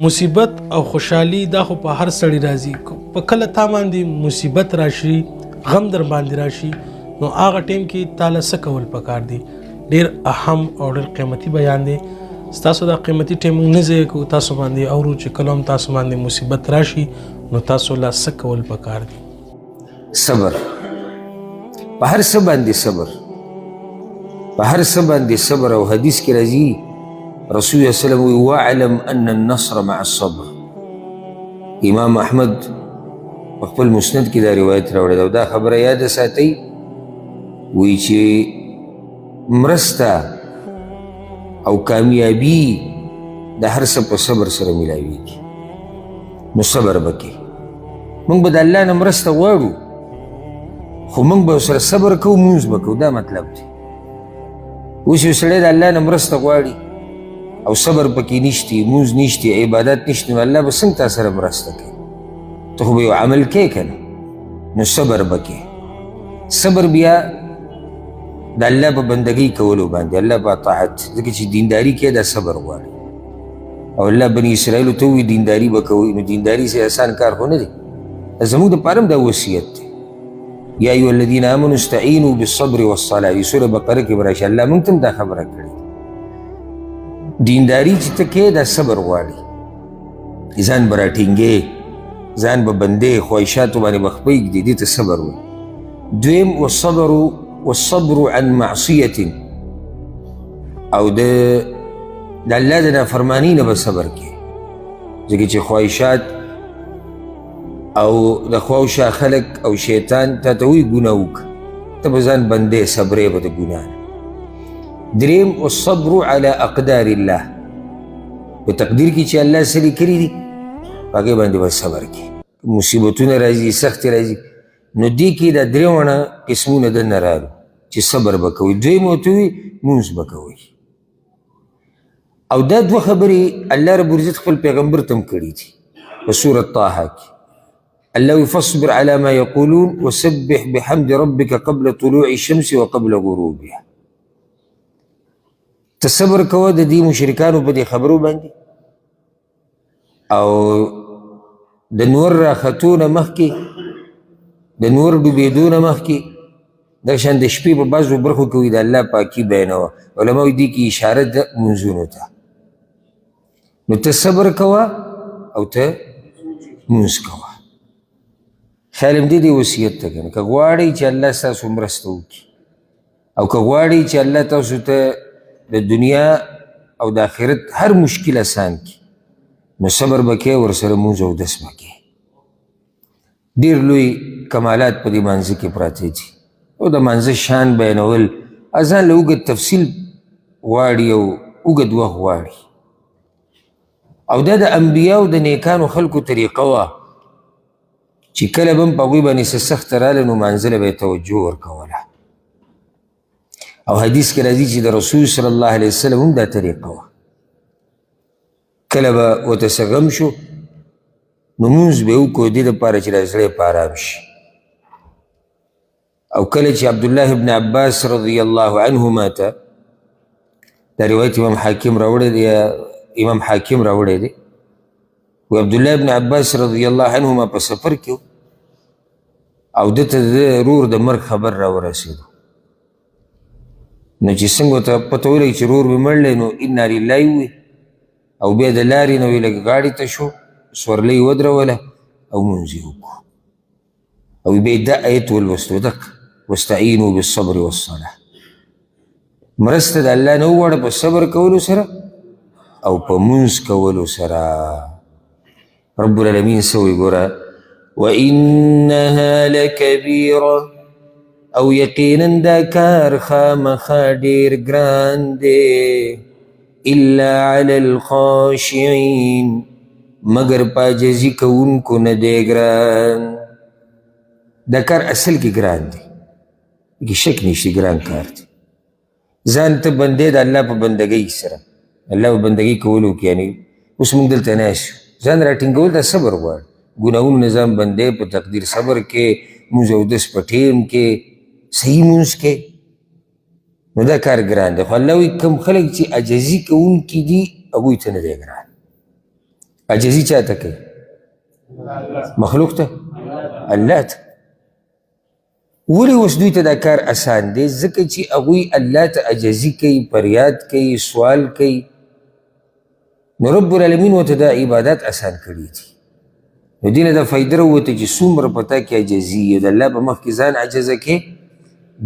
مصیبت او خوشحالي دا خو په هر سړی راځي په کله تا باندې مصیبت راشي غم در باندې راشي نو هغه ټیم کې تعالی څه کول پکار دي ډیر اهم او ډیر قیمتي بیان دی تاسو دا قیمتي ټیم نه ځای کو تاسو باندې او چې کلام تاسو باندې مصیبت راشي نو تاسو لا څه کول پکار دي صبر په هر څه باندې صبر په هر څه باندې صبر او حدیث کې راځي رسول الله صلی الله علیه وسلم واعلم ان النصر مع الصبر امام احمد په خپل مسند کې دا روایت راوړی دا دا خبره یاد ساتئ وی چې مرسته او کامیابی د هر څه په صبر سره ملاویږي نو صبر وکړئ موږ به د الله نه مرسته غواړو خو موږ به ورسره صبر کوو مونځ به کوو دا مطلب دی اوس یو سړی د الله نه مرسته غواړي او صبر پکې نشتی مونځ نشتی عبادت نشتی نو الله به څنګه تا سره مرسته کوي ته خو به یو عمل کوې که نه نو صبر به کوې صبر بیا د الله په بندګۍ کولو باندې الله په اطاعت ځکه چې دینداري کې دا صبر غواړي او الله بني اسرائیلو ته ووایي دینداري به کوئ نو دینداري سه آسان کار خو نه دی زموږ دپاره هم دا وصیت دی یا ایها الذین آمنوا استعینوا بالصبر والصلاة د سوره بقره کې به راشي الله موږ ته هم دا خبره کړې دینداری چې ته کې دا صبر غواړي ځان به راټینګې ځان به بندې خواهشاتو باندې به خپه ږدي دې ته صبر وایي دویم والصبر عن معصیة او د الله د نافرمانۍ نه به صبر کې ځکه چې خواهشات او د خواوشا خلک او شیطان تا ته وایي ګناه وکړه ته به ځان بندې صبرې به د ګناه نه دریم والصبر على اقدار الله په تقدیر کې چې الله څه لیکلي دي په هغې باندې به صبر کې مصیبتونه راځي سختې راځي نو دې کې دا درېونه قسمونه دننه راغلو چې صبر به کوئ دویم ورته وي مونځ به کوئ او دا دوه خبرې الله رب العزت خپل پیغمبر ته هم کړي دي په سورة طه کې الله وی فاصبر على ما يقولون وسبح بحمد ربك قبل طلوع الشمس وقبل غروبها ته صبر کوه د دې مشرکانو په دې خبرو باندې او د نور راختو نه مخکې د نور ډوبېدو نه مخکې دغه شان د شپې په بعضو برخو کې وي د الله پاکي بیانوه علما وایي دې کې اشاره ده مونځونو ته نو ته صبر کوه او ته مونځ کوه خیال هم دې وصیت ته که نه که غواړئ چې الله ستاسو مرسته وکړي او که غواړئ چې الله تاسو ته د دنیا او د آخرت هر مشکل آسان کی نو صبر بکې ورسره مونځ او اودس بکې ډېر لوی کمالات په دې مانځه کې پراته دي او د مانځه شان بیانول ځان له اوږد تفصیل غواړي او اوږد وخت غواړي او دا د انبیاو د نیکانو خلکو طریقه وه چې کله به هم په هغوی باندې څه سخته راله نو مانځه له به یې توجه ورکوله او حدیث کې راځي چې د رسول صلی الله علیه وسلم هم دا طریقه وه کله به ورته څه غم شو نو مونځ به یې وکړو دې دپاره چې دا زړه په ارام شي او کله چې عبدالله ابن عباس رضی الله عنهما ته دا روایت امام حاکم راوړی دی امام حاکم راوړی دی و عبدالله ابن عباس رضی الله عنهما په سفر کې او ده ته د رور د مرګ خبر راورسېدو نو چې څنګه ته پته ولګي چې رور مې مړلی نو انا لله ووي او بیا د لارې نه وی لږ غاړې ته شو سورلۍ ودروله او مونځ یې وکړو او بیا یې دا ایت ولوستو دک واستعینوا بالصبر والصلاة مرسته د الله نه وغواړه په صبر کولو سره او په مونځ کولو سره رب العالمین څه وایي ګوره وانها لکبیره او یقینا دا کار خامخا ډېر ګران دی الا علی الخاشعین مگر په عاجزي کوونکو نه دی ګران دا کار اصل کې ګران دی کې شک نشته ګران کار دی ځان ته بندې د الله په بندګۍ سره الله په بندګۍ کولو کې یعنې اوس موږ دلته ناست یو ځان راټینګول دا صبر غواړي ګناهونو نه ځان بندې په تقدیر صبر کې مونځ اودس په ټیم کې صحیح مونځ کې نو دا کار ګران دی خو الله وایي کوم خلک چې عاجزي کوونکي دي هغوی ته نه دی ګران عجزي چاته کوي؟ مخلوق ته، الله ته. ولې اوس دوی ته دا کار اسان دی؟ ځکه چې هغوی الله ته عجزي کوي، فریاد کوي، سوال کوي. نو رب العالمین ورته دا عبادات اسان کړي دي. نو دې نه دا فایده راووته چې څومره په تا کې عجزي او د الله په مخ کې ځان عجزه کوې،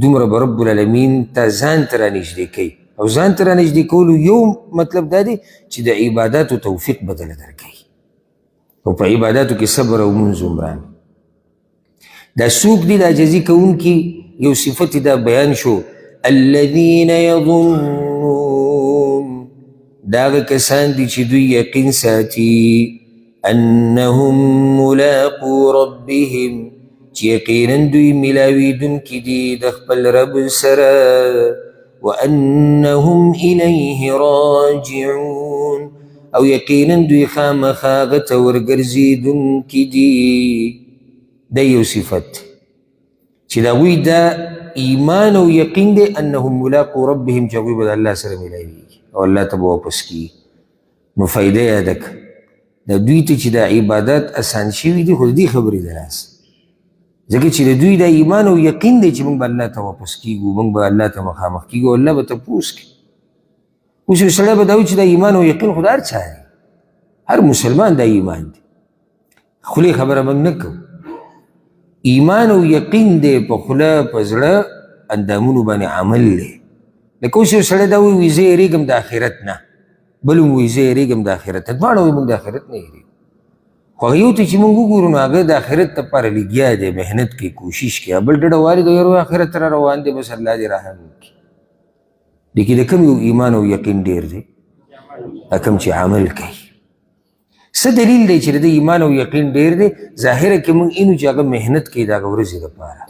دومره به رب العالمین ته ځان ته رانږدې کوي. او ځان ته رانږدې کولو یو مطلب دا دی چې د عباداتو توفیق به دله درکوي او په عباداتو کې صبر او منځ هم دا څوک دي د عجزي کوونکي؟ یو صفت دا بیان شو، الذین یظنون، دا هغه کسان دي چې دوی یقین ساتي انهم ملاقو ربهم، چې یقینا دوی ملاویدونکي دي د خپل رب سره، وانهم الیه راجعون، او یقینا دوی خامخا هغه ته ورګرځېدونکي دي. دا یو صفت چې د هغوی دا ایمان او یقین دی انهم ملاقو ربهم، چې هغوی به د الله سره ملاویږي او الله ته به واپس کیږي. نو فایده یاده کړه، د دوی ته چې دا عبادات اسان شوي دي خو د دې خبرې د لاسه، ځکه چې د دوی دا ایمان او یقین دی چې موږ به الله ته واپس کیږو، موږ به الله ته مخامخ کیږو، الله به تپوس کوي. اوس یو سړی به دا وایي چې دا ایمان او یقین خو د هر چا دی، هر مسلمان دا ایمان دی. خولې خبره موږ نه کوو، ایمان او یقین دی په خوله په زړه اندامونو باندې عمل دی. لکه اوس یو سړی دا وایي زه یېرېږم د آخرت نه، بل هم وایي زه یېرېږم د آخرت نه، دواړه وایي موږ د آخرت نه یېرېږو. خو هغه یو ته چې موږ وګورو نو هغه د آخرت دپاره لګیا دی، محنت کوي، کوشش کوي. بل ډډه والي د یارو آخرت ته را روان دی، بس الله دې رحم وکړي. لیکن د کوم یو ایمان او یقین ډېر دی؟ کوم چې عمل کوي. څه دلیل دی چې د ایمان او یقین ډېر دی؟ ظاهره کې موږ اینو چې هغه محنت کوي د هغه ورځې دپاره،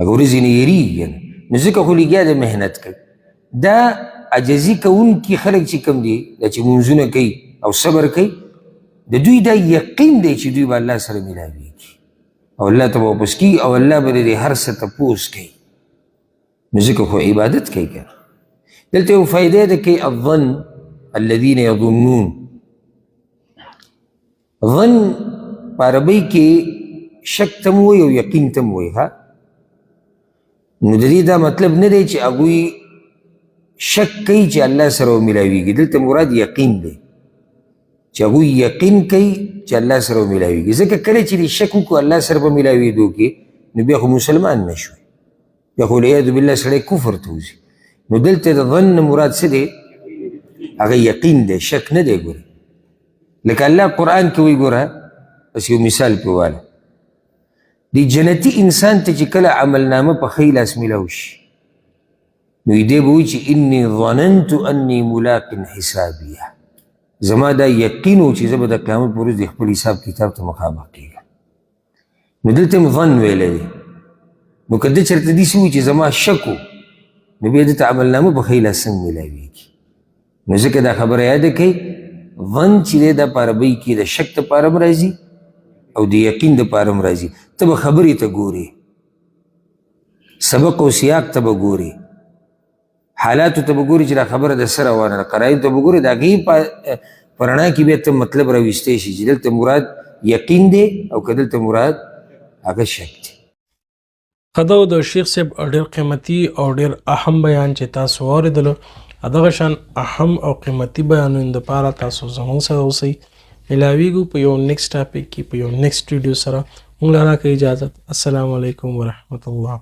هغه ورځې نه یېرېږي نه، نو ځکه خو لګیا دی محنت کوي. دا عجزي کوونکي خلک چې کوم دي، دا چې منځونه کوي او صبر کوي، د دوی دا یقین دی چې دوی به الله سره ملاویږي او الله ته به واپس کیږي او الله به د هر څه تپوس کوي. نو ځکه خو عبادت کوي که دلته یو فایده ده کوي، الظن الذین یظنون. ظن په عربۍ کې شک ته م وایي او یقین ته م وایي. نو د دې دا مطلب نه دی چې هغوی شک کوي چې الله سره به ملاویږي، دلته مراد یقین دی چې هغوی یقین کوي چې الله سره به ملاویږي. ځکه کله چې دې شک وکړو الله سره به ملاوېدو کې، نو بیا خو مسلمان نه شوی، بیا خو والعیاذ بالله سړی کفر ته وځي. نو دلته د ظن مراد څه دی؟ هغه یقین دی، شک نه دی. ګوره لکه الله قرآن کې وایي، ګوره بس یو مثال پرې واله، د جنتي انسان ته چې کله عملنامه په ښی لاس میلاو شي، نو دې به وایي چې انی ظننت انی ملاق حسابیه، زما دا یقین و چې زه به د قیامت په ورځ د خپل حساب کتاب ته مخامخ کېږم. نو دلته مې ظن ویلی دی. نو که ده چېرته داسې وي چې زما شک و، نو بیا دته عملنامه په ښی لاس څنګه میلاویږي؟ نو ځکه دا خبره یاده کوي، ظن چې دی دا په عربۍ کې د شک دپاره هم راځي او د یقین دپاره هم راځي. ته به خبرې ته ګورې، سبق او سیاق ته به ګورې، حالاتو ته به ګورې چې دا خبره د څه روانه ده، قراینو ته به ګورې، د هغې په رڼا کې بیا ته مطلب راویستی شي چې دلته مراد یقین دی او که دلته مراد هغه شک دی. خدو د شیخ صاحب ډېر قیمتي او ډېر اهم بیان چې تاسو واورېدلو، دغه شان اهم او قیمتي بیانونو دپاره تاسو زموږ سره اوسئ. ملاویږو په یو نیکسټ ټاپک کې، په یو نیکسټ ویډیو سره. موږ له راکړئ اجازت. السلام علیکم ورحمة الله.